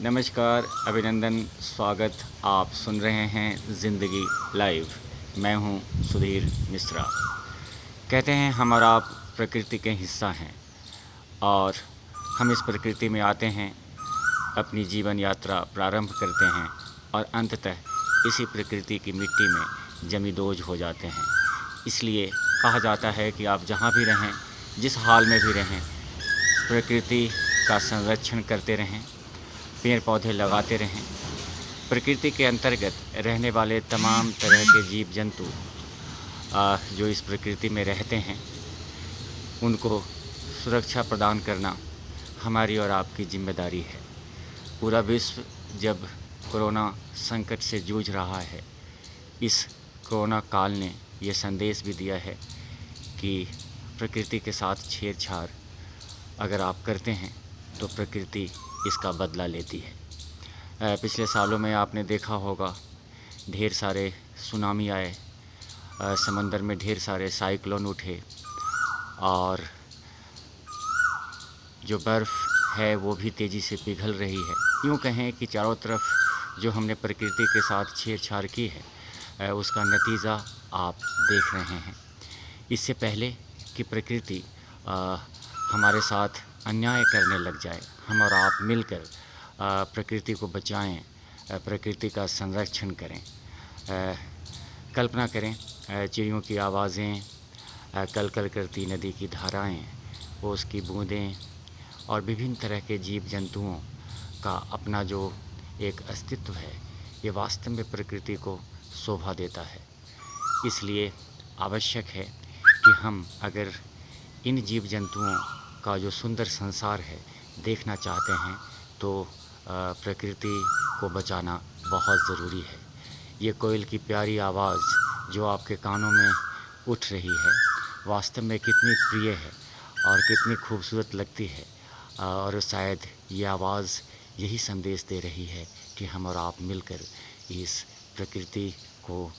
नमस्कार, अभिनंदन, स्वागत। आप सुन रहे हैं ज़िंदगी लाइव। मैं हूं सुधीर मिश्रा। कहते हैं हम और आप प्रकृति के हिस्सा हैं और हम इस प्रकृति में आते हैं, अपनी जीवन यात्रा प्रारंभ करते हैं और अंततः इसी प्रकृति की मिट्टी में जमींदोज़ हो जाते हैं। इसलिए कहा जाता है कि आप जहां भी रहें, जिस हाल में भी रहें, प्रकृति का संरक्षण करते रहें, पेड़ पौधे लगाते रहें। प्रकृति के अंतर्गत रहने वाले तमाम तरह के जीव जंतु जो इस प्रकृति में रहते हैं, उनको सुरक्षा प्रदान करना हमारी और आपकी जिम्मेदारी है। पूरा विश्व जब कोरोना संकट से जूझ रहा है, इस कोरोना काल ने ये संदेश भी दिया है कि प्रकृति के साथ छेड़छाड़ अगर आप करते हैं तो प्रकृति इसका बदला लेती है। पिछले सालों में आपने देखा होगा, ढेर सारे सुनामी आए, समंदर में ढेर सारे साइक्लोन उठे और जो बर्फ़ है वो भी तेज़ी से पिघल रही है। यूँ कहें कि चारों तरफ जो हमने प्रकृति के साथ छेड़छाड़ की है, उसका नतीजा आप देख रहे हैं। इससे पहले कि प्रकृति हमारे साथ अन्याय करने लग जाए, हम और आप मिलकर प्रकृति को बचाएं, प्रकृति का संरक्षण करें। कल्पना करें, चिड़ियों की आवाज़ें, कल कल करती नदी की धाराएं, ओस की बूंदें और विभिन्न तरह के जीव जंतुओं का अपना जो एक अस्तित्व है, ये वास्तव में प्रकृति को शोभा देता है। इसलिए आवश्यक है कि हम अगर इन जीव जंतुओं का जो सुंदर संसार है देखना चाहते हैं तो प्रकृति को बचाना बहुत ज़रूरी है। ये कोयल की प्यारी आवाज़ जो आपके कानों में उठ रही है, वास्तव में कितनी प्रिय है और कितनी खूबसूरत लगती है। और शायद ये आवाज़ यही संदेश दे रही है कि हम और आप मिलकर इस प्रकृति को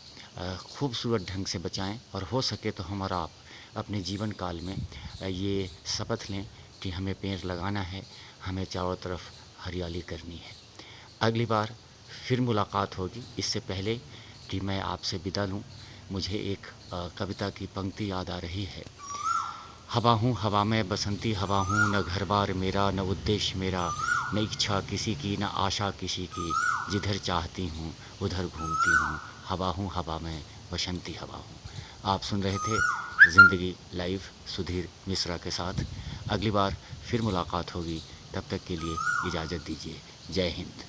खूबसूरत ढंग से बचाएं और हो सके तो हम और आप अपने जीवन काल में ये शपथ लें कि हमें पेड़ लगाना है, हमें चारों तरफ हरियाली करनी है। अगली बार फिर मुलाकात होगी। इससे पहले कि मैं आपसे विदा लूँ, मुझे एक कविता की पंक्ति याद आ रही है। हवा हूँ हवा में बसंती हवा हूँ, न घर बार मेरा न उद्देश्य मेरा, न इच्छा किसी की न आशा किसी की, जिधर चाहती हूँ उधर घूमती हूँ। हवा हूँ हवा में बसंती हवा हूँ। आप सुन रहे थे ज़िंदगी लाइव सुधीर मिश्रा के साथ। अगली बार फिर मुलाकात होगी, तब तक के लिए इजाज़त दीजिए। जय हिंद।